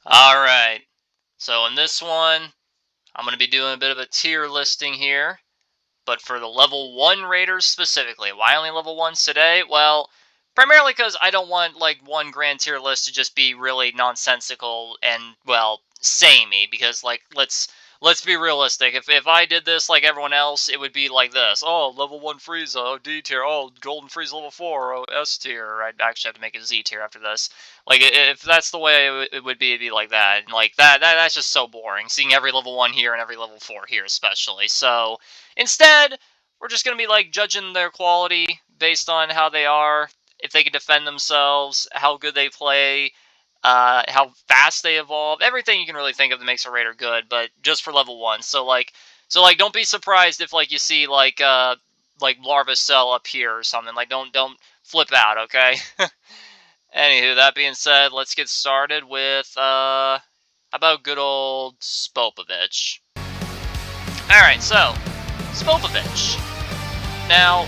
Alright, so in this one, I'm going to be doing a bit of a tier listing here, but for the level 1 raiders specifically. Why only level 1s today? Well, primarily because I don't want, like, one grand tier list to just be really nonsensical and, well, samey, because, like, let's be realistic. If I did this like everyone else, it would be like this. Oh, level 1 Frieza, oh, D tier, oh, Golden Frieza level 4, oh, S tier. I'd actually have to make a Z tier after this. Like, if that's the way it would be, it'd be like that. And, like, that's just so boring, seeing every level 1 here and every level 4 here especially. So, instead, we're just going to be, like, judging their quality based on how they are, if they can defend themselves, how good they play, how fast they evolve, everything you can really think of that makes a raider good, but just for level 1. So, don't be surprised if, like, you see, like Larva Cell up here or something. Like, don't flip out, okay? Anywho, that being said, let's get started with, how about good old Spopovich? Alright, so, Spopovich. Now,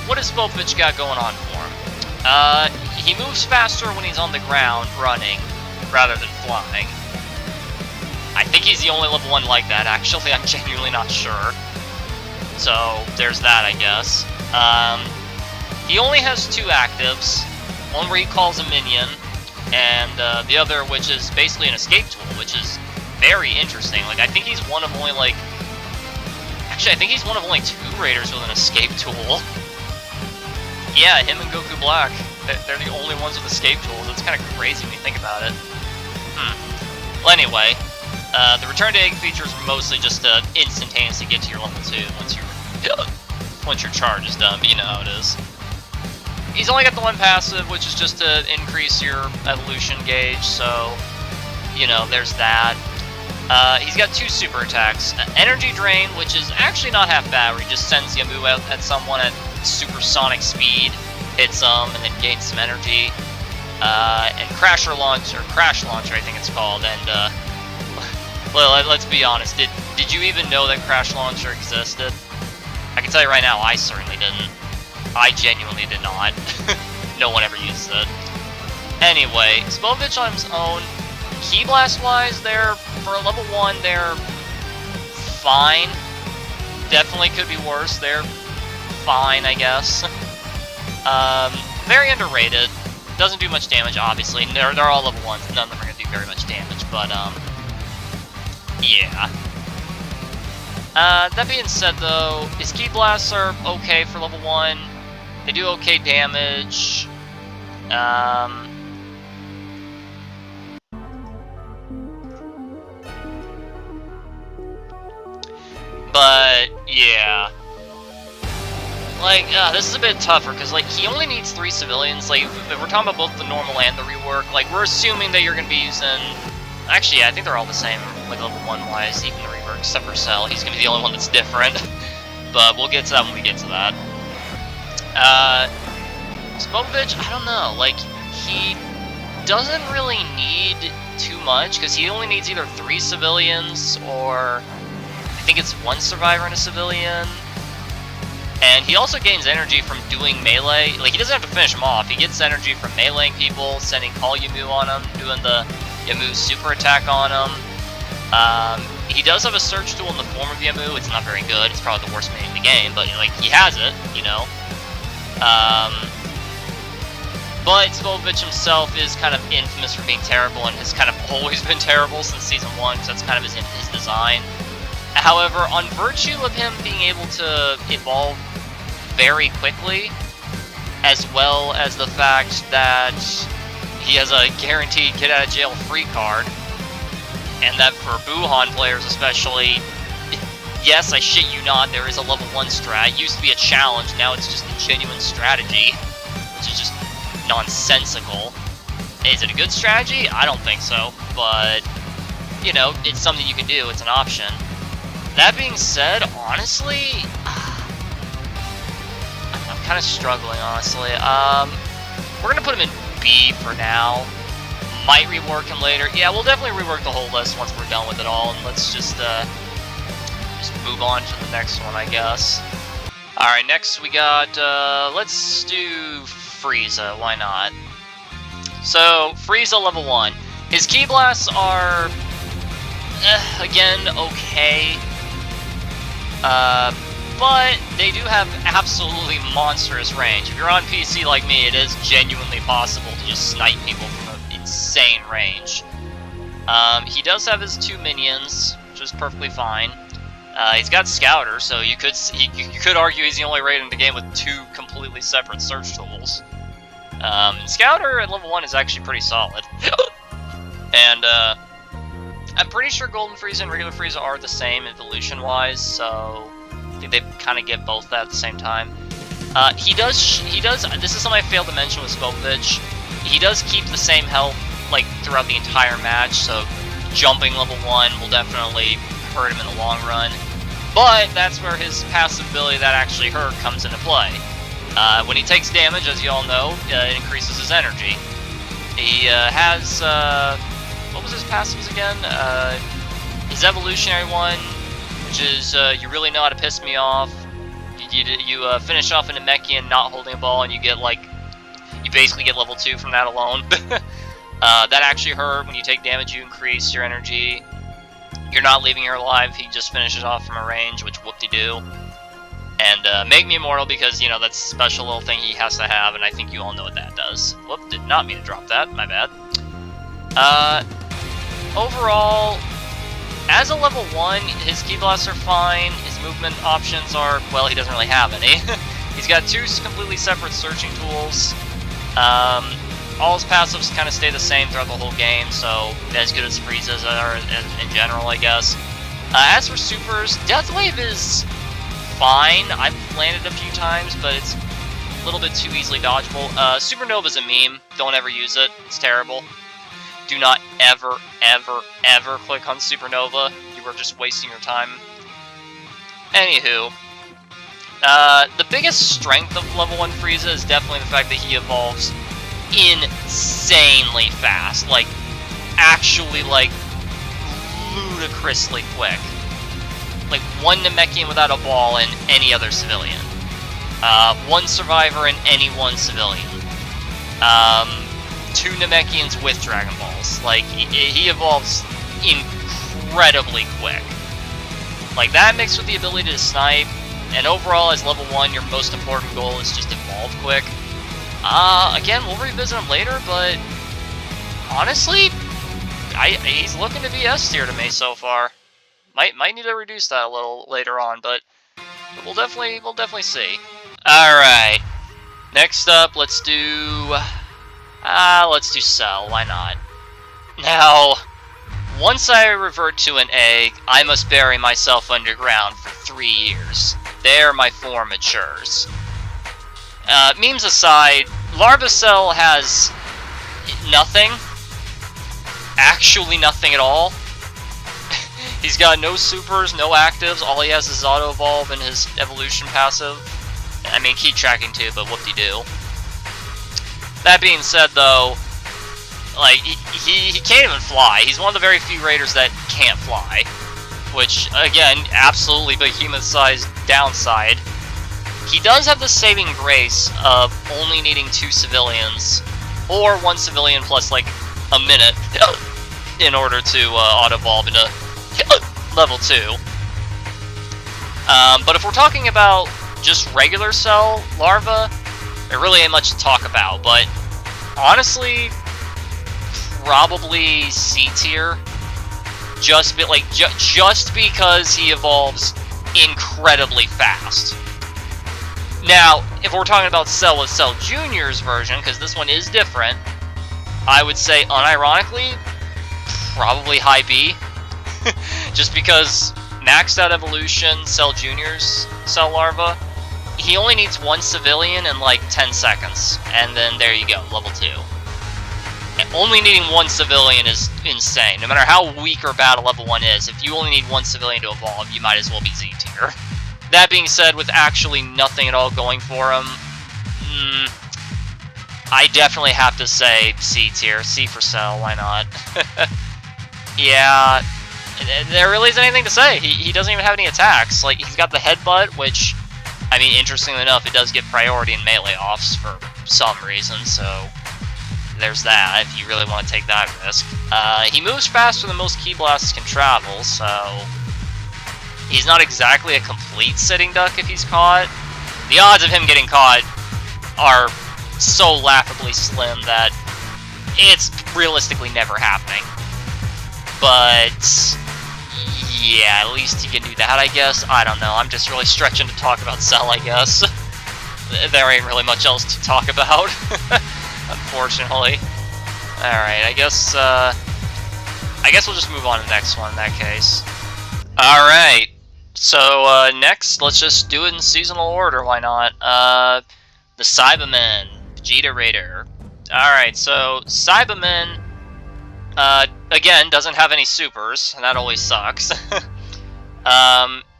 what has Spopovich got going on for him? He moves faster when he's on the ground running, rather than flying. I think he's the only level 1 like that, actually. I'm genuinely not sure. So, there's that, I guess. He only has 2 actives. One where he calls a minion, and the other which is basically an escape tool, which is very interesting. Like, I think he's one of only, like... Actually, I think he's one of only 2 raiders with an escape tool. Yeah, him and Goku Black. They're the only ones with escape tools. It's kind of crazy when you think about it. Well, anyway, the Return to Egg feature is mostly just to instantaneously get to your level 2 once your charge is done, but you know how it is. He's only got the 1 passive, which is just to increase your evolution gauge, so, you know, there's that. He's got 2 super attacks. Energy Drain, which is actually not half bad, where he just sends Yamu out at someone at supersonic speed, hits them, and then gains some energy. And Crash Launcher, I think it's called, and, well, let's be honest, did you even know that Crash Launcher existed? I can tell you right now, I certainly didn't. I genuinely did not. No one ever used it. Anyway, Spopovich on his own, Ki Blast-wise, for a level 1, they're fine. Definitely could be worse. They're fine, I guess. Very underrated. Doesn't do much damage, obviously. They're all level 1s. None of them are going to do very much damage, but, yeah. That being said, though, his Ki Blasts are okay for level 1. They do okay damage. But, yeah. Like, this is a bit tougher, because, like, he only needs 3 civilians. Like, if we're talking about both the normal and the rework, like, we're assuming that you're going to be using... Actually, yeah, I think they're all the same, like, level 1-wise, even the rework, except for Cell. He's going to be the only one that's different. But we'll get to that when we get to that. Spopovich, I don't know, like, he doesn't really need too much, because he only needs either 3 civilians, or I think it's 1 survivor and a civilian. And he also gains energy from doing melee. Like, he doesn't have to finish him off. He gets energy from meleeing people, sending Call Yamu on them, doing the Yamu super attack on them. He does have a Surge tool in the form of Yamu. It's not very good. It's probably the worst mini in the game, but, like, he has it, you know. But Spopovich himself is kind of infamous for being terrible, and has kind of always been terrible since Season 1, because that's kind of his design. However, on virtue of him being able to evolve very quickly, as well as the fact that he has a guaranteed get-out-of-jail-free card, and that for Buuhan players especially, yes, I shit you not, there is a level 1 strat. It used to be a challenge, now it's just a genuine strategy, which is just nonsensical. Is it a good strategy? I don't think so, but, you know, it's something you can do, it's an option. That being said, honestly, I'm kind of struggling, honestly. We're going to put him in B for now. Might rework him later. Yeah, we'll definitely rework the whole list once we're done with it all, and let's just move on to the next one, I guess. Alright, next we got, let's do Frieza, why not? So, Frieza level 1. His Ki Blasts are, again, okay. But they do have absolutely monstrous range. If you're on PC like me, it is genuinely possible to just snipe people from an insane range. He does have his 2 minions, which is perfectly fine. He's got Scouter, so you could argue he's the only raid in the game with 2 completely separate search tools. Scouter at level 1 is actually pretty solid. And, I'm pretty sure Golden Frieza and regular Frieza are the same evolution-wise, so I think they kind of get both that at the same time. He does, this is something I failed to mention with Spopovich, he does keep the same health, like, throughout the entire match, so jumping level 1 will definitely hurt him in the long run. But that's where his passive ability that actually hurt comes into play. When he takes damage, as you all know, it increases his energy. He has, what was his passives again? His evolutionary one, which is, you really know how to piss me off. You finish off a Namekian not holding a ball, and you get, like, you basically get level 2 from that alone. That actually hurt. When you take damage, you increase your energy. You're not leaving her alive, he just finishes off from a range, which whoop-de-doo. And make me immortal because, you know, that's a special little thing he has to have, and I think you all know what that does. Whoop, did not mean to drop that, my bad. Overall, as a level 1, his Ki Blasts are fine, his movement options are, well, he doesn't really have any. He's got 2 completely separate searching tools. All his passives kind of stay the same throughout the whole game, so as good as Frieza's are in general, I guess. As for supers, Death Wave is fine. I've landed a few times, but it's a little bit too easily dodgeable. Supernova's a meme. Don't ever use it. It's terrible. Do not ever, ever, ever click on Supernova. You are just wasting your time. Anywho, the biggest strength of level 1 Frieza is definitely the fact that he evolves insanely fast. Like, actually, like, ludicrously quick. Like, 1 Namekian without a ball in any other civilian. 1 survivor in any 1 civilian. 2 Namekians with Dragon Balls. Like, he evolves incredibly quick. Like, that mixed with the ability to snipe, and overall, as level 1, your most important goal is just evolve quick. Again, we'll revisit him later, but honestly, he's looking to be S tier to me so far. Might need to reduce that a little later on, but we'll definitely see. All right, next up, let's do Cell. Why not? Now, once I revert to an egg, I must bury myself underground for 3 years. There, my form matures. Memes aside, Larva Cell has nothing. Actually nothing at all. He's got no supers, no actives, all he has is auto-evolve and his evolution passive. I mean, keep tracking too, but whoop-de-doo. That being said, though, like, he can't even fly. He's one of the very few raiders that can't fly. Which, again, absolutely behemoth-sized downside. He does have the saving grace of only needing 2 civilians, or 1 civilian plus, like, a minute, in order to auto-evolve into level 2. But if we're talking about just regular Cell Larva, there really ain't much to talk about, but honestly, probably C tier. Just because he evolves incredibly fast. Now, if we're talking about Cell with Cell Jr.'s version, because this one is different, I would say, unironically, probably high B. Just because maxed out evolution, Cell Jr.'s Cell Larva, he only needs 1 civilian in like 10 seconds, and then there you go, level 2. And only needing 1 civilian is insane. No matter how weak or bad a level 1 is, if you only need 1 civilian to evolve, you might as well be Z tier. That being said, with actually nothing at all going for him, I definitely have to say C tier. C for Cell, why not? Yeah, there really isn't anything to say. He doesn't even have any attacks. Like, he's got the headbutt, which, I mean, interestingly enough, it does get priority in melee offs for some reason, so there's that, if you really want to take that risk. He moves faster than most Ki Blasts can travel, so he's not exactly a complete sitting duck if he's caught. The odds of him getting caught are so laughably slim that it's realistically never happening. But yeah, at least he can do that, I guess. I don't know, I'm just really stretching to talk about Cell, I guess. There ain't really much else to talk about, unfortunately. Alright, I guess we'll just move on to the next one in that case. Alright, so next, let's just do it in seasonal order, why not? The Saibaman, Vegeta Raider. Alright, so Saibaman, again, doesn't have any supers, and that always sucks.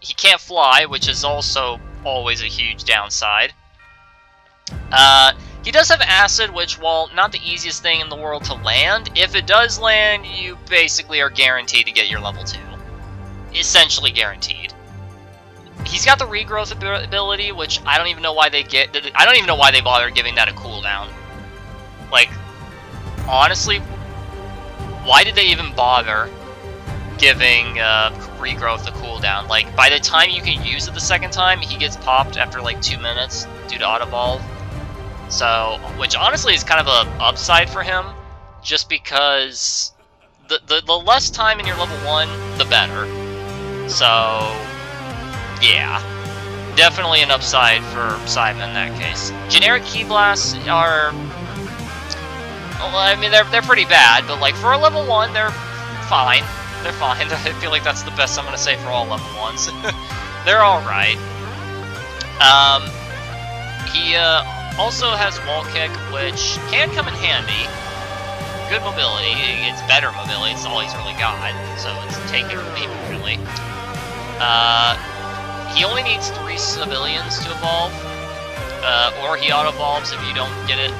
He can't fly, which is also always a huge downside. He does have Acid, which, while not the easiest thing in the world to land, if it does land, you basically are guaranteed to get your level 2. Essentially guaranteed. He's got the regrowth ability, which I don't even know why they bother giving that a cooldown. Like, honestly, why did they even bother giving regrowth a cooldown? Like, by the time you can use it the second time, he gets popped after like 2 minutes due to auto evolve. So, which honestly is kind of a upside for him, just because the less time in your level 1, the better. So, yeah, definitely an upside for Saibaman in that case. Generic Ki Blasts are, well, I mean, they're pretty bad, but like for a level 1, they're fine. They're fine. I feel like that's the best I'm gonna say for all level 1s. They're alright. He also has Wall Kick, which can come in handy. Good mobility. It's better mobility. It's all he's really got, so it's take it or leave it, really. He only needs 3 civilians to evolve, or he auto-evolves if you don't get it,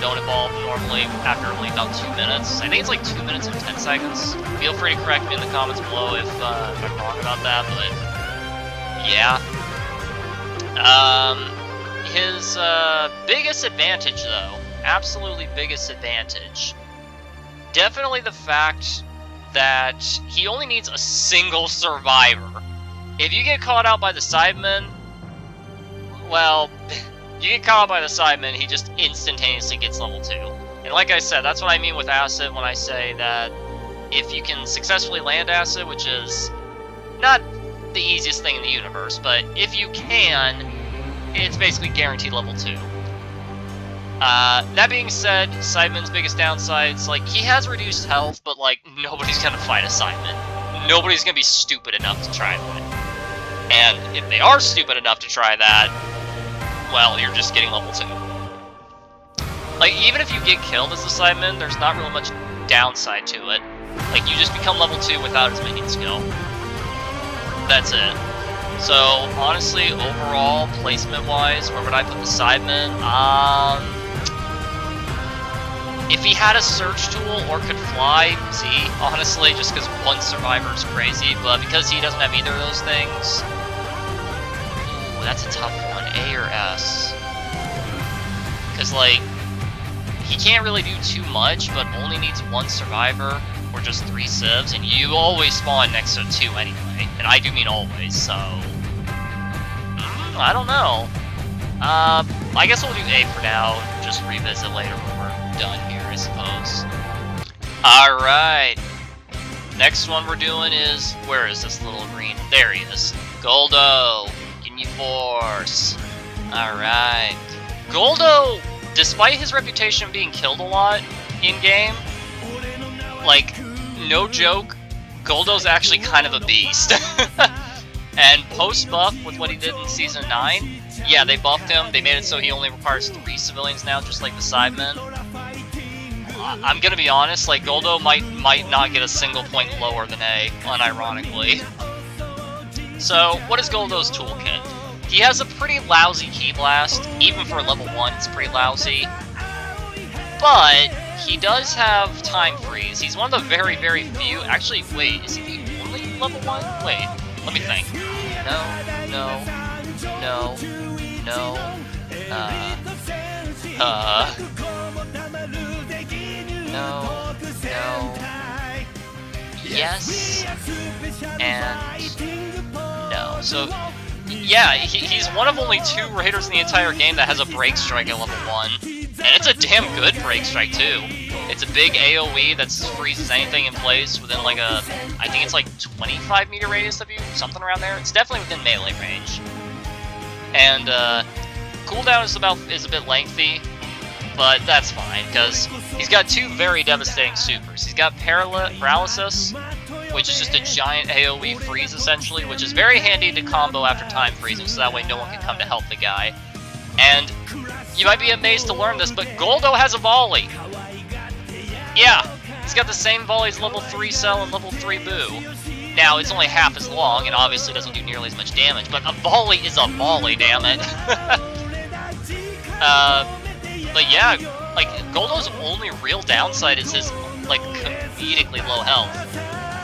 don't evolve normally after only about 2 minutes. I think it's like 2 minutes and 10 seconds. Feel free to correct me in the comments below if I'm wrong about that, but yeah. His biggest advantage, though, absolutely biggest advantage, definitely the fact that he only needs a single survivor. If you get caught out by the Saibaman, well, you get caught out by the Saibaman, he just instantaneously gets level 2. And like I said, that's what I mean with Acid when I say that if you can successfully land Acid, which is not the easiest thing in the universe, but if you can, it's basically guaranteed level 2. That being said, Saibaman's biggest downsides, like, he has reduced health, but, like, nobody's gonna fight a Saibaman. Nobody's gonna be stupid enough to try that. And if they are stupid enough to try that, well, you're just getting level 2. Like, even if you get killed as a Saibaman, there's not really much downside to it. Like, you just become level 2 without his minion skill. That's it. So, honestly, overall, placement-wise, where would I put the Saibaman? If he had a search tool or could fly, Z, honestly, just because one survivor is crazy, but because he doesn't have either of those things, ooh, that's a tough one, A or S. Because, like, he can't really do too much, but only needs one survivor, or just 3 civs, and you always spawn next to 2 anyway, and I do mean always, so I don't know. I guess we'll do A for now, just revisit later when we're done here, I suppose. Alright. Next one we're doing is, where is this little green? There he is. Guldo, Ginyu Force. Alright. Guldo, despite his reputation of being killed a lot in-game, like, no joke, Guldo's actually kind of a beast. And post-buff, with what he did in Season 9, yeah, they buffed him, they made it so he only requires 3 civilians now, just like the Saibaman. I'm gonna be honest, like, Guldo might not get a single point lower than A, unironically. So, what is Guldo's toolkit? He has a pretty lousy Ki Blast, even for level 1, it's pretty lousy. But he does have Time Freeze. He's one of the very, very few. Actually, wait, is he the only level 1? Wait, let me think. No. no, no, yes, and no. So, yeah, he's one of only 2 raiders in the entire game that has a break strike at level 1. And it's a damn good break strike, too. It's a big AoE that freezes anything in place within like a, I think it's like 25 meter radius of you, something around there. It's definitely within melee range. And cooldown is a bit lengthy, but that's fine, because he's got 2 very devastating supers. He's got Paralysis, which is just a giant AoE freeze, essentially, which is very handy to combo after time freezing, so that way no one can come to help the guy. And you might be amazed to learn this, but Guldo has a volley! Yeah, he's got the same volley as level 3 Cell and level 3 Buu. Now, it's only half as long, and obviously doesn't do nearly as much damage, but a volley is a volley, damn it! But yeah, like, Guldo's only real downside is his, like, comedically low health.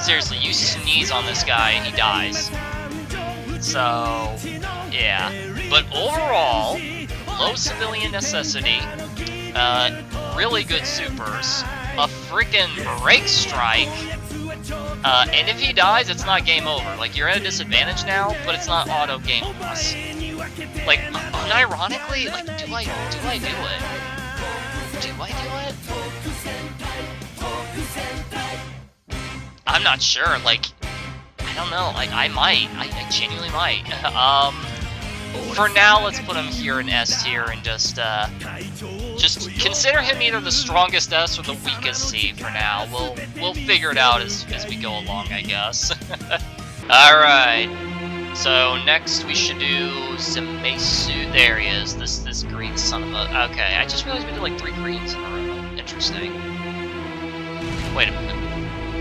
Seriously, you sneeze on this guy, he dies. So, yeah. But overall, low civilian necessity, really good supers, a freaking break strike, and if he dies, it's not game over. Like, you're at a disadvantage now, but it's not auto game loss. Like, unironically, like, do I do it? Do I do it? I'm not sure, like, I don't know, like, I might. I genuinely might. For now, let's put him here in S tier and just consider him either the strongest S or the weakest C for now. We'll figure it out as we go along, I guess. Alright. So next we should do Zamasu. There he is, this green son of a... Okay, I just realized we did like 3 greens in a row. Interesting. Wait a minute.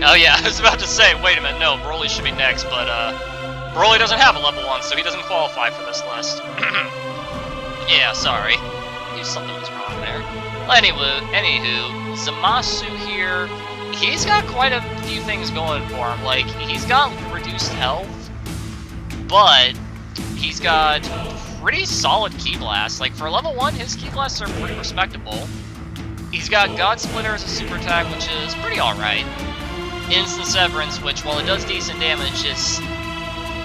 Oh yeah, I was about to say, wait a minute, no, Broly should be next, but Broly doesn't have a level 1, so he doesn't qualify for this list. Yeah, sorry. I knew something was wrong there. Anywho, Zamasu here, he's got quite a few things going for him. Like, he's got reduced health, but he's got pretty solid Ki Blast. Like, for level 1, his Ki Blasts are pretty respectable. He's got God Splitter as a super attack, which is pretty alright. Instant Severance, which, while it does decent damage, is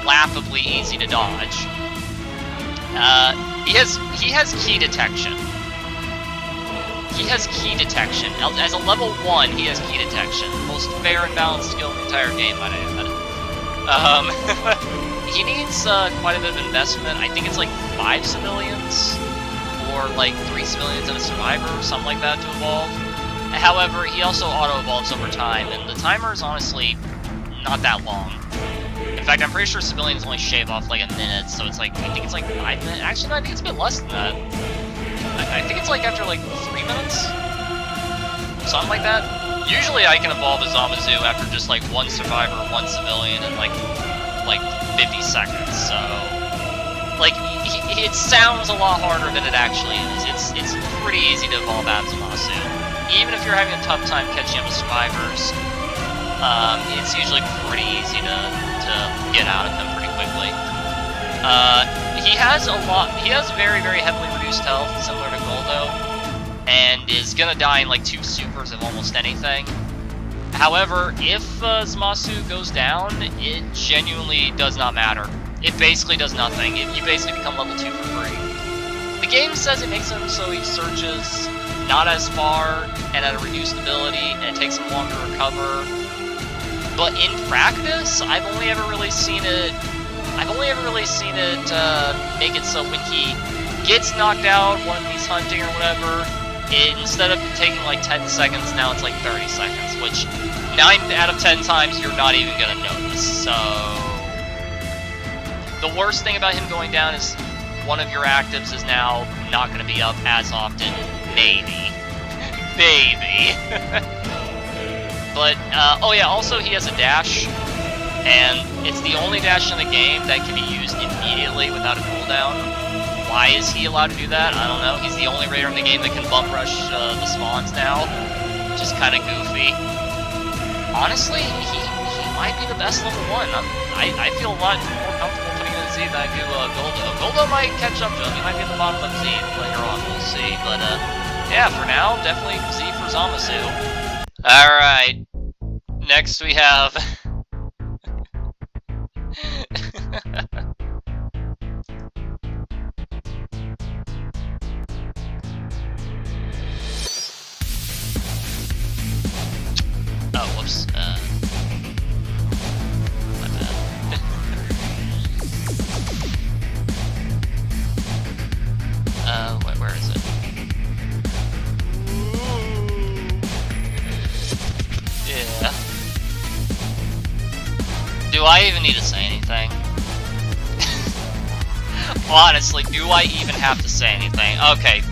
laughably easy to dodge. He has Ki Detection. He has Ki Detection. As a level 1, he has Ki Detection. Most fair and balanced skill in the entire game, might I add. He needs quite a bit of investment. I think it's like 5 civilians, or like 3 civilians and a survivor, or something like that to evolve. However, he also auto-evolves over time, and the timer is honestly not that long. In fact, I'm pretty sure civilians only shave off like a minute, so it's like, I think it's like 5 minutes. Actually, no, I think it's a bit less than that. I think it's like after like 3 minutes? Something like that. Usually I can evolve as Zamasu after just like 1 survivor, 1 civilian, and like 50 seconds, so... Like, it sounds a lot harder than it actually is. It's pretty easy to evolve as Zamasu. Even if you're having a tough time catching up with survivors, it's usually pretty easy to get out of them pretty quickly. He has very, very heavily reduced health, similar to Guldo, and is gonna die in like 2 supers of almost anything. However, if Zamasu goes down, it genuinely does not matter. It basically does nothing. You basically become level 2 for free. The game says it makes him so he surges not as far and at a reduced ability, and it takes him longer to recover. But in practice, I've only ever really seen it make it so when he gets knocked out when he's hunting or whatever, instead of taking like 10 seconds, now it's like 30 seconds, which 9 out of 10 times you're not even gonna notice. So the worst thing about him going down is one of your actives is now not gonna be up as often, maybe. Maybe. But, oh yeah, also he has a dash, and it's the only dash in the game that can be used immediately without a cooldown. Why is he allowed to do that? I don't know. He's the only raider in the game that can bump rush the spawns now, which is kind of goofy. Honestly, he might be the best level 1. I feel a lot more comfortable putting in a Z than I do Guldo. Guldo might catch up to him. He might be at the bottom of Z later on, we'll see. But, yeah, for now, definitely Z for Zamasu. Alright. Next we have... oh, whoops. My bad. where is it? Yeah. Do I even need to say anything? Honestly, do I even have to say anything? Okay.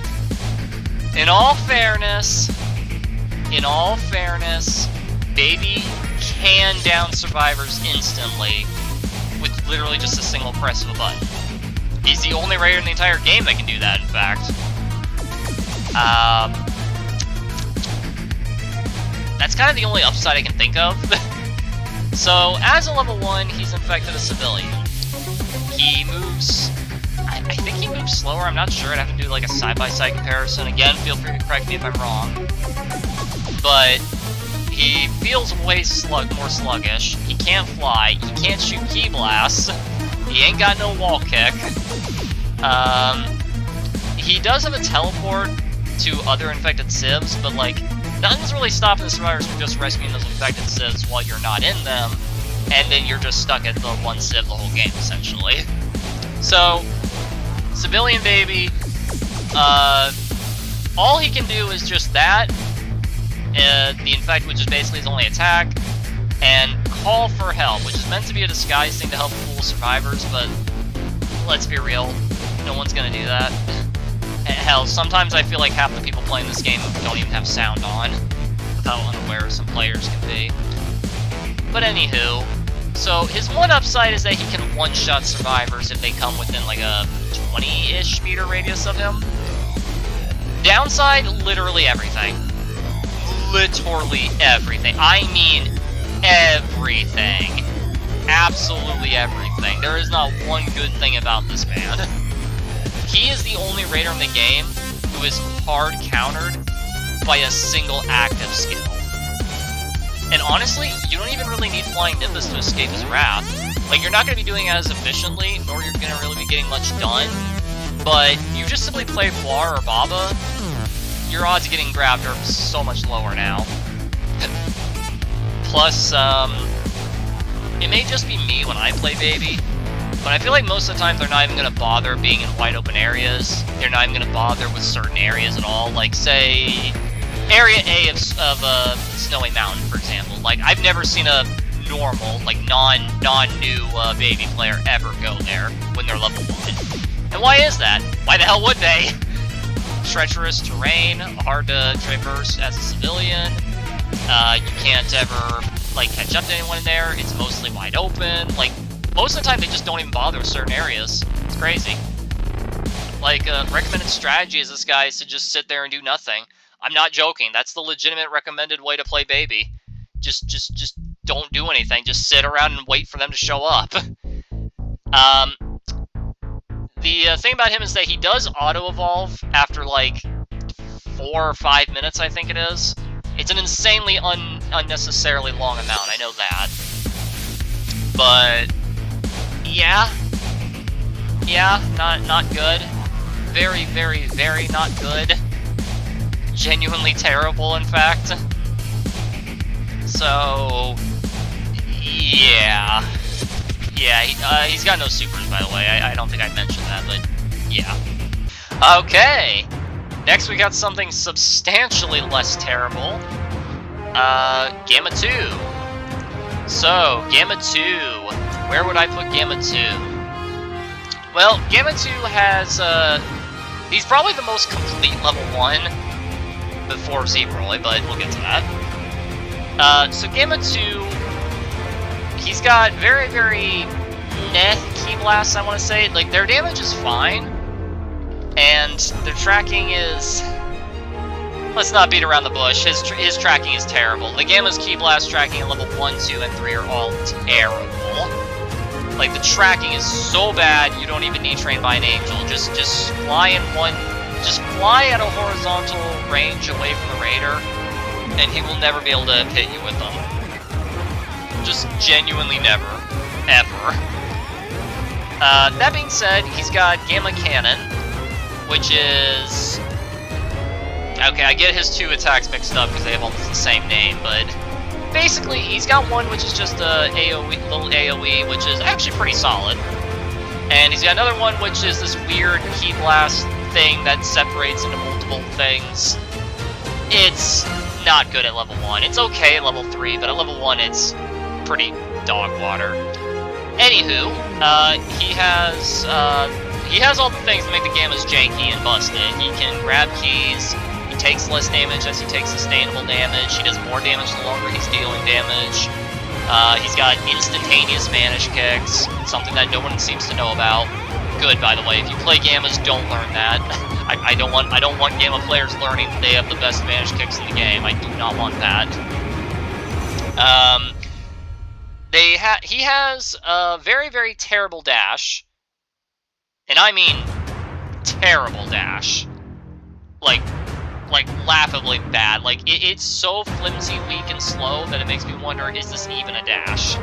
In all fairness, Baby can down survivors instantly with literally just a single press of a button. He's the only raider in the entire game that can do that, in fact. That's kind of the only upside I can think of. So, as a level 1, he's infected a civilian. He moves... I think he moves slower, I'm not sure. I'd have to do like a side-by-side comparison. Again, feel free to correct me if I'm wrong. But he feels way more sluggish. He can't fly. He can't shoot key blasts. He ain't got no wall kick. He does have a teleport to other infected civs, but like, nothing's really stopping the survivors from just rescuing those infected civs while you're not in them, and then you're just stuck at the one civ the whole game, essentially. So, Civilian Baby, all he can do is just that, the infect, which is basically his only attack, and call for help, which is meant to be a disguise thing to help fool survivors, but let's be real, no one's gonna do that. Hell, sometimes I feel like half the people playing this game don't even have sound on, with how unaware some players can be. But anywho, so his one upside is that he can one-shot survivors if they come within like a 20-ish meter radius of him. Downside, literally everything. Literally everything. I mean everything. Absolutely everything. There is not one good thing about this man. He is the only raider in the game who is hard countered by a single active skill. And honestly, you don't even really need Flying Nimbus to escape his wrath. Like, you're not going to be doing it as efficiently, nor you're going to really be getting much done. But you just simply play Blar or Baba, your odds of getting grabbed are so much lower now. Plus, it may just be me when I play Baby, but I feel like most of the time they're not even going to bother being in wide open areas. They're not even going to bother with certain areas at all. Like, say, Area A of Snowy Mountain, for example. Like, I've never seen a normal, like, non-new Baby player ever go there when they're level 1. And why is that? Why the hell would they? Treacherous terrain, hard to traverse as a civilian. You can't ever, like, catch up to anyone in there. It's mostly wide open. Like, most of the time they just don't even bother with certain areas. It's crazy. Like, recommended strategy is this guy is to just sit there and do nothing. I'm not joking. That's the legitimate recommended way to play Baby. Just don't do anything. Just sit around and wait for them to show up. The thing about him is that he does auto-evolve after, like, 4 or 5 minutes, I think it is. It's an insanely unnecessarily long amount, I know that. But, yeah. Yeah, not good. Very, very, very not good. Genuinely terrible, in fact. So, yeah. Yeah, he's got no supers, by the way. I don't think I mentioned that, but yeah. Okay! Next we got something substantially less terrible. Gamma 2. So, Gamma 2. Where would I put Gamma 2? Well, Gamma 2 has, he's probably the most complete level 1 before Z-Broly, but we'll get to that. So Gamma 2, he's got very, very meh key blasts, I want to say. Like, their damage is fine, and their tracking is... Let's not beat around the bush. His tracking is terrible. The Gamma's key blast tracking at level 1, 2, and 3 are all terrible. Like, the tracking is so bad, you don't even need Trained by an Angel. Just fly in one... Just fly at a horizontal range away from the Raider, and he will never be able to hit you with them. Just genuinely never. Ever. That being said, he's got Gamma Cannon, which is... Okay, I get his 2 attacks mixed up because they have almost the same name, but... Basically, he's got one which is just a little AoE, which is actually pretty solid. And he's got another one which is this weird Ki Blast thing that separates into multiple things. It's not good at level 1. It's okay at level 3, but at level 1 it's pretty dog water. Anywho, he has all the things that make the Gammas janky and busted. He can grab keys, he takes less damage as he takes sustainable damage, he does more damage the longer he's dealing damage. He's got instantaneous vanish kicks, something that no one seems to know about. Good, by the way. If you play Gammas, don't learn that. I don't want Gamma players learning that they have the best vanish kicks in the game. I do not want that. He has a very, very terrible dash. And I mean terrible dash. Like laughably bad. Like, it's so flimsy, weak, and slow that it makes me wonder, is this even a dash?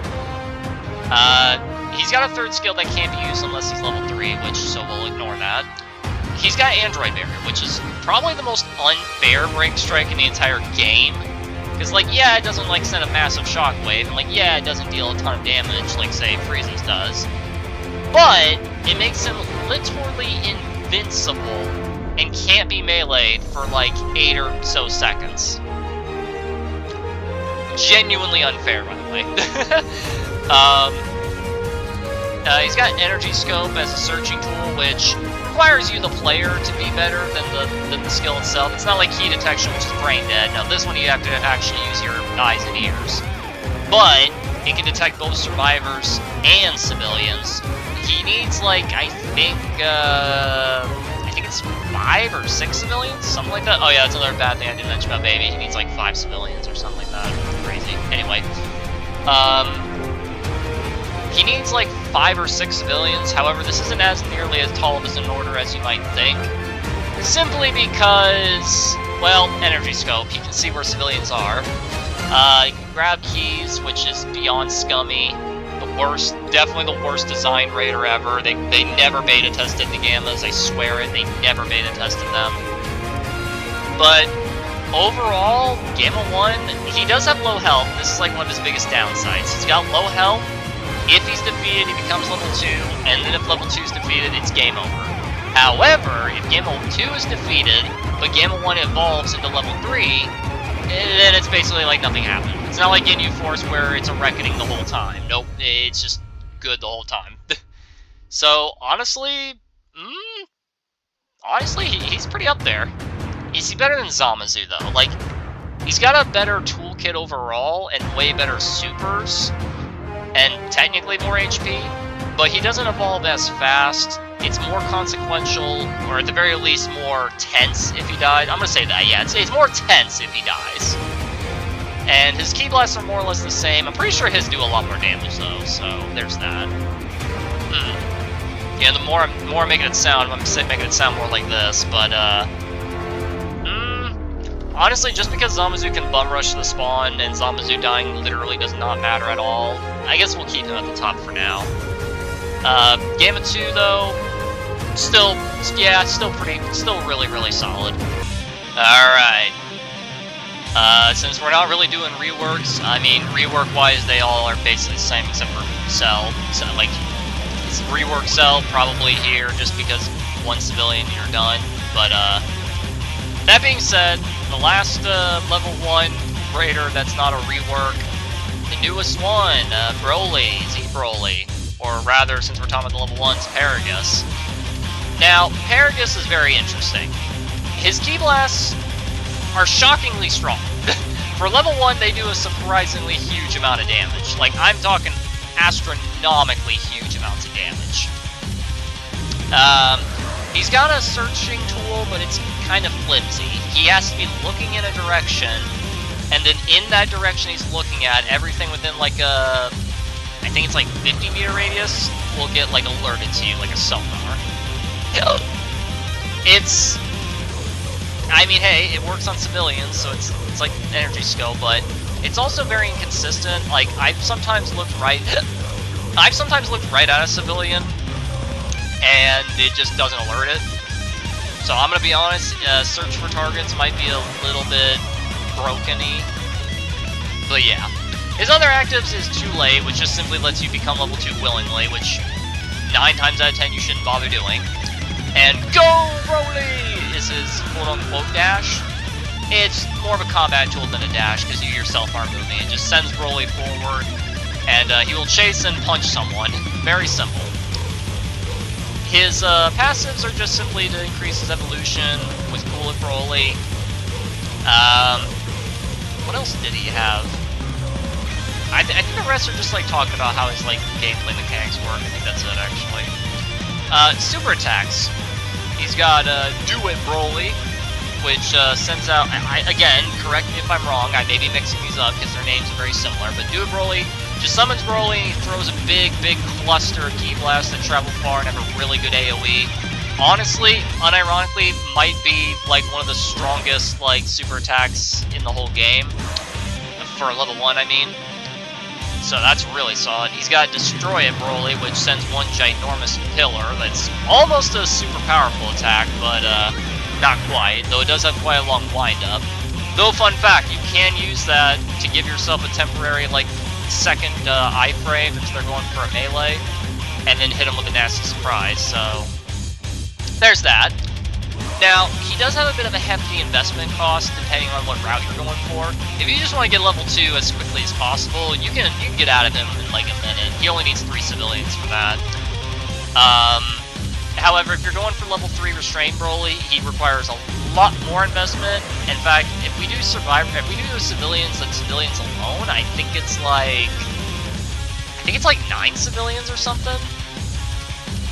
He's got a 3rd skill that can't be used unless he's level 3, so we'll ignore that. He's got Android Barrier, which is probably the most unfair break strike in the entire game. Because, like, yeah, it doesn't, like, send a massive shockwave, and, like, yeah, it doesn't deal a ton of damage, like, say, Frieza's does. But it makes him literally invincible and can't be meleeed for, like, 8 or so seconds. Genuinely unfair, by the way. He's got Energy Scope as a searching tool, which requires you, the player, to be better than the skill itself. It's not like Key Detection, which is brain dead. No, this one you have to actually use your eyes and ears. But it can detect both survivors and civilians. He needs, like, I think it's 5 or 6 civilians, something like that. Oh yeah, that's another bad thing I didn't mention about Baby. He needs like 5 civilians or something like that. Crazy. Anyway, he needs like 5 or 6 civilians. However, this isn't as nearly as tall of an order as you might think. Simply because, well, Energy Scope. He can see where civilians are. He can grab keys, which is beyond scummy. Definitely the worst designed raider ever. They never beta tested the Gammas, I swear it, they never beta tested them. But overall, Gamma 1, he does have low health. This is like one of his biggest downsides. He's got low health. If he's defeated, he becomes level 2, and then if level 2 is defeated, it's game over. However, if Gamma 2 is defeated, but Gamma 1 evolves into level 3, then it's basically like nothing happened. It's not like Ginyu Force where it's a reckoning the whole time. Nope, it's just good the whole time. So, honestly, he's pretty up there. Is he better than Zamasu, though? Like, he's got a better toolkit overall, and way better supers, and technically more HP, but he doesn't evolve as fast. It's more consequential, or at the very least more tense if he dies. I'm gonna say that, yeah, it's more tense if he dies. And his Ki Blasts are more or less the same. I'm pretty sure his do a lot more damage though, so there's that. Yeah, the more I'm making it sound, I'm making it sound more like this, but honestly, just because Zamasu can bum rush the spawn and Zamasu dying literally does not matter at all, I guess we'll keep him at the top for now. Gamma 2 though, still really, really solid. Alright. Since we're not really doing reworks, I mean, rework-wise, they all are basically the same except for Cell. So, like, it's rework Cell probably here just because one civilian and you're done. But, that being said, the last level 1 raider that's not a rework, the newest one, Broly, Z-Broly. Or rather, since we're talking about the level 1s, Paragus. Now, Paragus is very interesting. His Ki Blasts are shockingly strong. For level 1, they do a surprisingly huge amount of damage. Like, I'm talking astronomically huge amounts of damage. He's got a searching tool, but it's kind of flimsy. He has to be looking in a direction, and then in that direction he's looking at, everything within like a... I think it's like 50-meter radius will get like alerted to you, like a sonar. It's I mean, hey, it works on civilians, so it's like energy skill, but it's also very inconsistent. Like, I've sometimes looked right at a civilian, and it just doesn't alert it. So I'm gonna be honest, search for targets might be a little bit broken-y. But yeah. His other actives is Too Late, which just simply lets you become level 2 willingly, which 9 times out of 10 you shouldn't bother doing. And Go Broly is his quote-unquote dash. It's more of a combat tool than a dash, because you yourself aren't moving. It just sends Broly forward, and he will chase and punch someone. Very simple. His passives are just simply to increase his evolution with Cool It Broly. What else did he have? I think the rest are just like talking about how his like gameplay mechanics work. I think that's it actually. Super attacks. He's got Do It Broly, which sends out. Again, correct me if I'm wrong. I may be mixing these up because their names are very similar. But Do It Broly just summons Broly and he throws a big cluster of Ki Blasts that travel far and have a really good AoE. Honestly, unironically, might be like one of the strongest like super attacks in the whole game for level 1. I mean. So that's really solid. He's got Destroy It Broly, which sends one ginormous pillar that's almost a super powerful attack, but not quite, though it does have quite a long wind-up. Though, fun fact, you can use that to give yourself a temporary, like, second iframe if they're going for a melee, and then hit them with a nasty surprise, so there's that. Now, he does have a bit of a hefty investment cost, depending on what route you're going for. If you just want to get level 2 as quickly as possible, you can get out of him in like a minute. He only needs 3 civilians for that. However, if you're going for level 3 Restrained Broly, he requires a lot more investment. In fact, if we do civilians and civilians alone, I think it's like 9 civilians or something.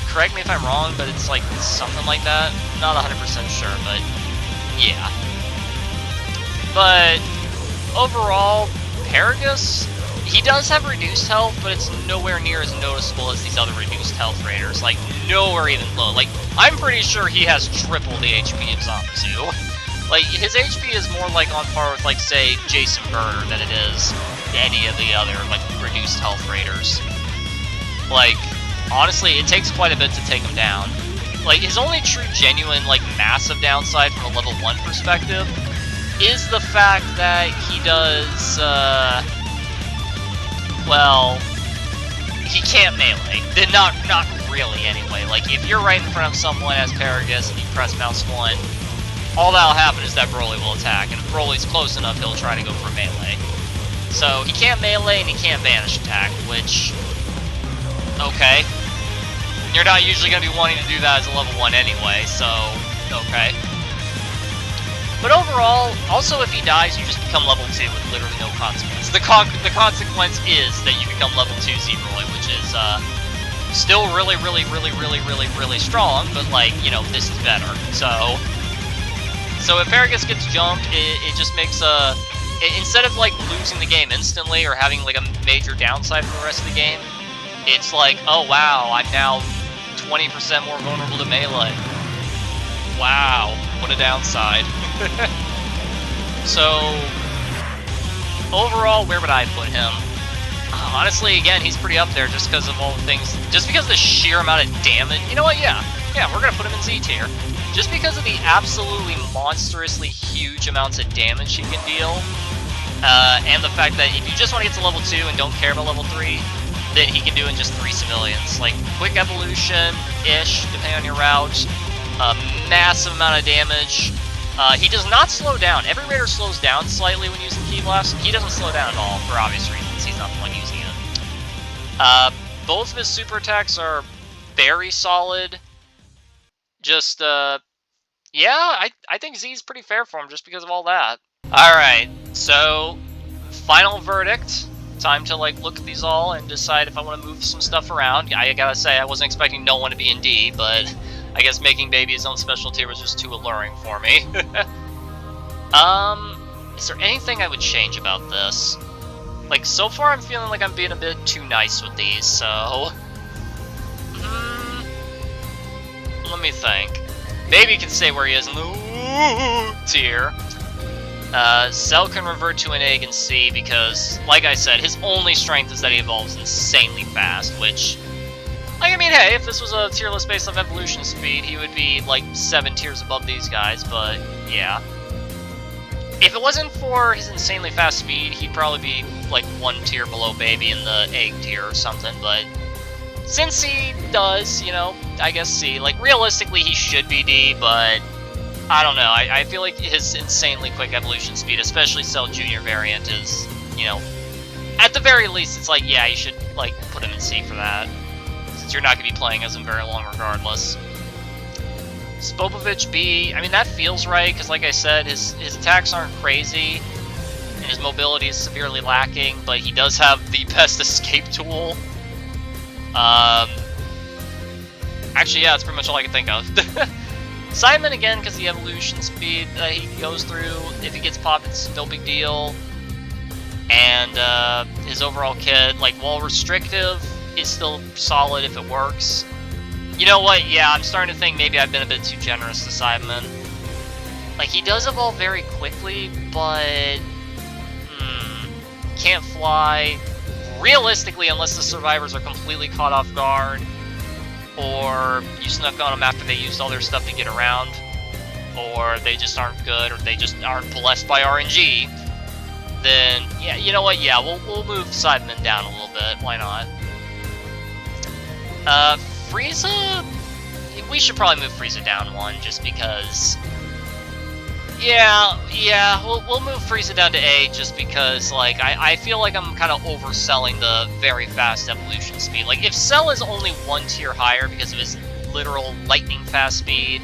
Correct me if I'm wrong, but it's like something like that. Not 100% sure, but yeah. But overall, Paragus, he does have reduced health, but it's nowhere near as noticeable as these other reduced health raiders. Like, nowhere even low. Like, I'm pretty sure he has triple the HP of Zamasu. Like, his HP is more like on par with, like, say, Jeice and Burter than it is any of the other, like, reduced health raiders. Like, honestly, it takes quite a bit to take him down. Like, his only true, genuine, like, massive downside from a level 1 perspective is the fact that he does, well, he can't melee. Not really, anyway. Like, if you're right in front of someone as Paragus and you press mouse 1, all that'll happen is that Broly will attack, and if Broly's close enough, he'll try to go for melee. So, he can't melee and he can't vanish attack, which, okay. You're not usually going to be wanting to do that as a level 1 anyway, so, okay. But overall, also if he dies, you just become level 2 with literally no consequence. The consequence is that you become level 2 Z-Broly, which is, still really strong, but, like, you know, this is better. So if Paragus gets jumped, it just makes, instead of, like, losing the game instantly or having, like, a major downside for the rest of the game, it's like, oh wow, I'm now 20% more vulnerable to melee. Wow, what a downside. So, overall, where would I put him? Honestly, again, he's pretty up there just because of all the things, just because of the sheer amount of damage. You know what, yeah, we're gonna put him in Z tier. Just because of the absolutely monstrously huge amounts of damage he can deal, and the fact that if you just want to get to level 2 and don't care about level 3, then he can do in just 3 civilians. Like, quick evolution-ish, depending on your route, a massive amount of damage. He does not slow down. Every raider slows down slightly when using Ki Blast. He doesn't slow down at all, for obvious reasons. He's not the one using it. Both of his super attacks are very solid. Just, yeah, I think Z's pretty fair for him just because of all that. Alright, so, final verdict. Time to, like, look at these all and decide if I want to move some stuff around. I gotta say, I wasn't expecting no one to be in D, but I guess making Baby his own special tier was just too alluring for me. Is there anything I would change about this? Like, so far I'm feeling like I'm being a bit too nice with these, so... let me think. Baby can stay where he is. Ooh, tier. Cell can revert to an egg in C because, like I said, his only strength is that he evolves insanely fast, which, like, I mean, hey, if this was a tier list based off evolution speed, he would be, like, 7 tiers above these guys, but, yeah. If it wasn't for his insanely fast speed, he'd probably be, like, 1 tier below Baby in the egg tier or something, but since he does, you know, I guess C. Like, realistically, he should be D, but I don't know. I feel like his insanely quick evolution speed, especially Cell Jr. variant, is, you know, at the very least, it's like, yeah, you should, like, put him in C for that, since you're not going to be playing as him very long regardless. Spopovich B, I mean, that feels right, because like I said, his attacks aren't crazy, and his mobility is severely lacking, but he does have the best escape tool. Actually, yeah, that's pretty much all I can think of. Saibaman, again, because the evolution speed that he goes through, if he gets popped, it's no big deal. And his overall kit, like, while restrictive, is still solid if it works. You know what, yeah, I'm starting to think maybe I've been a bit too generous to Saibaman. Like, he does evolve very quickly, but can't fly. Realistically, unless the survivors are completely caught off guard, or you snuck on them after they used all their stuff to get around, or they just aren't good, or they just aren't blessed by RNG, then, yeah, you know what, yeah, we'll move Saibaman down a little bit, why not? Frieza, we should probably move Frieza down 1, just because, yeah, we'll move Frieza down to A, just because, like, I feel like I'm kind of overselling the very fast evolution speed. Like, if Cell is only 1 tier higher because of his literal lightning fast speed,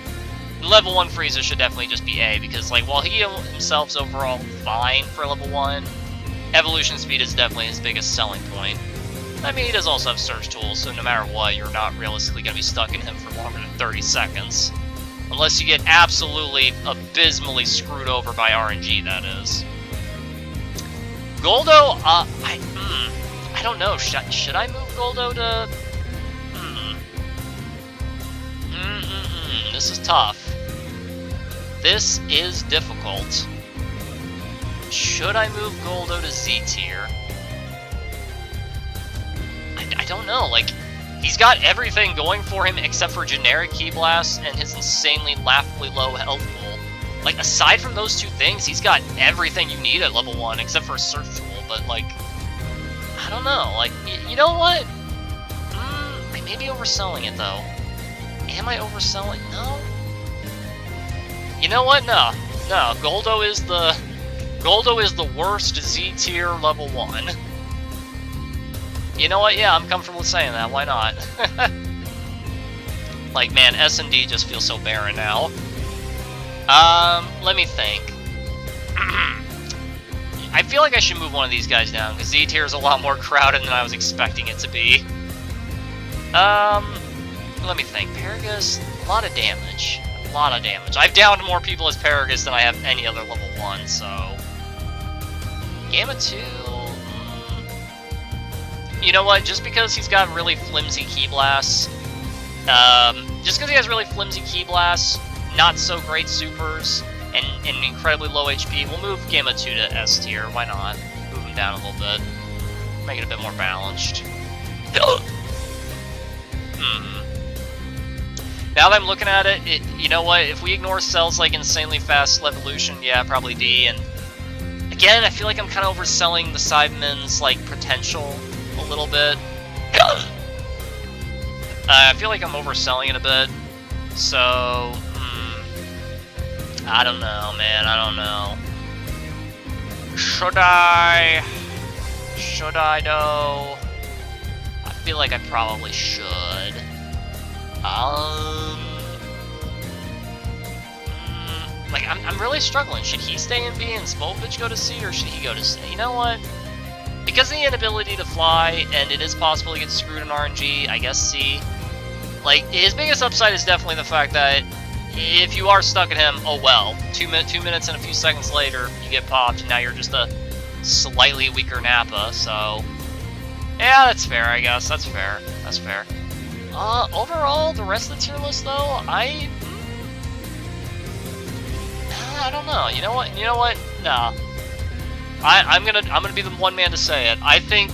level 1 Frieza should definitely just be A, because, like, while he himself's overall fine for level 1, evolution speed is definitely his biggest selling point. I mean, he does also have Surge Tools, so no matter what, you're not realistically going to be stuck in him for longer than 30 seconds. Unless you get absolutely abysmally screwed over by RNG, that is. Guldo, I don't know. Should I move Guldo to... This is tough. This is difficult. Should I move Guldo to Z tier? I don't know, like, he's got everything going for him except for generic Ki Blast and his insanely laughably low health pool. Like, aside from those two things, he's got everything you need at level 1 except for a Surge Tool, but, like, I don't know, like, you know what? I may be overselling it, though. Am I overselling? No? You know what? No. No, Guldo is the worst Z tier level 1. You know what? Yeah, I'm comfortable saying that. Why not? Like, man, S&D just feels so barren now. Let me think. I feel like I should move one of these guys down, because Z tier is a lot more crowded than I was expecting it to be. Let me think. Paragus, a lot of damage. A lot of damage. I've downed more people as Paragus than I have any other level 1, so... Gamma 2... You know what, just because he's got really flimsy Ki Blasts, just because he has really flimsy Ki Blasts, not so great supers, and incredibly low HP, we'll move Gamma 2 to S tier, why not? Move him down a little bit, make it a bit more balanced. Now that I'm looking at it, you know what, if we ignore Cell's, like, insanely fast evolution, yeah, probably D, and again, I feel like I'm kind of overselling the Saibaman's, like, potential a little bit. I feel like I'm overselling it a bit, so, I don't know, man, I don't know. Should I though? I feel like I probably should. Like, I'm really struggling. Should he stay in B and Spopovich go to C, or should he go to C? You know what? Because of the inability to fly, and it is possible to get screwed in RNG, I guess C. Like, his biggest upside is definitely the fact that if you are stuck at him, oh well. 2 minutes and a few seconds later, you get popped, and now you're just a slightly weaker Nappa, so... Yeah, that's fair, I guess. That's fair. That's fair. Overall, the rest of the tier list, though, I don't know. You know what? You know what? Nah. I'm gonna be the one man to say it. I think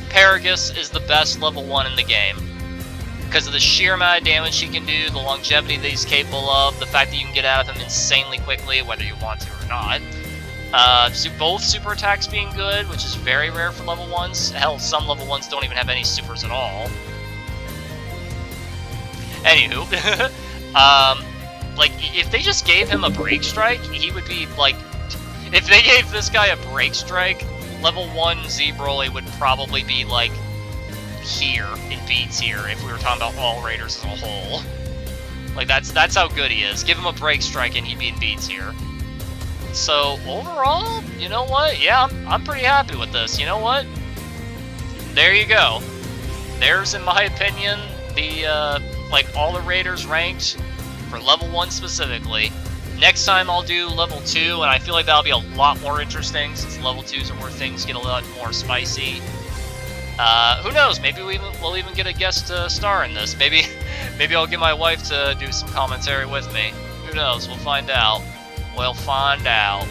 Paragus is the best level 1 in the game. Because of the sheer amount of damage he can do, the longevity that he's capable of, the fact that you can get out of him insanely quickly, whether you want to or not. Both super attacks being good, which is very rare for level 1s. Hell, some level 1s don't even have any supers at all. Anywho, like, if they just gave him a Break Strike, he would be, like... If they gave this guy a Break Strike, level 1 Z Broly would probably be, like, here, in B tier, if we were talking about all Raiders as a whole. Like, that's how good he is. Give him a Break Strike and he'd be in B tier. So, overall, you know what? Yeah, I'm pretty happy with this. You know what? There you go. There's, in my opinion, the, like, all the Raiders ranked for level 1 specifically. Next time I'll do level 2, and I feel like that'll be a lot more interesting, since level 2s are where things get a lot more spicy. Who knows? Maybe we'll even get a guest star in this. Maybe I'll get my wife to do some commentary with me. Who knows? We'll find out. We'll find out.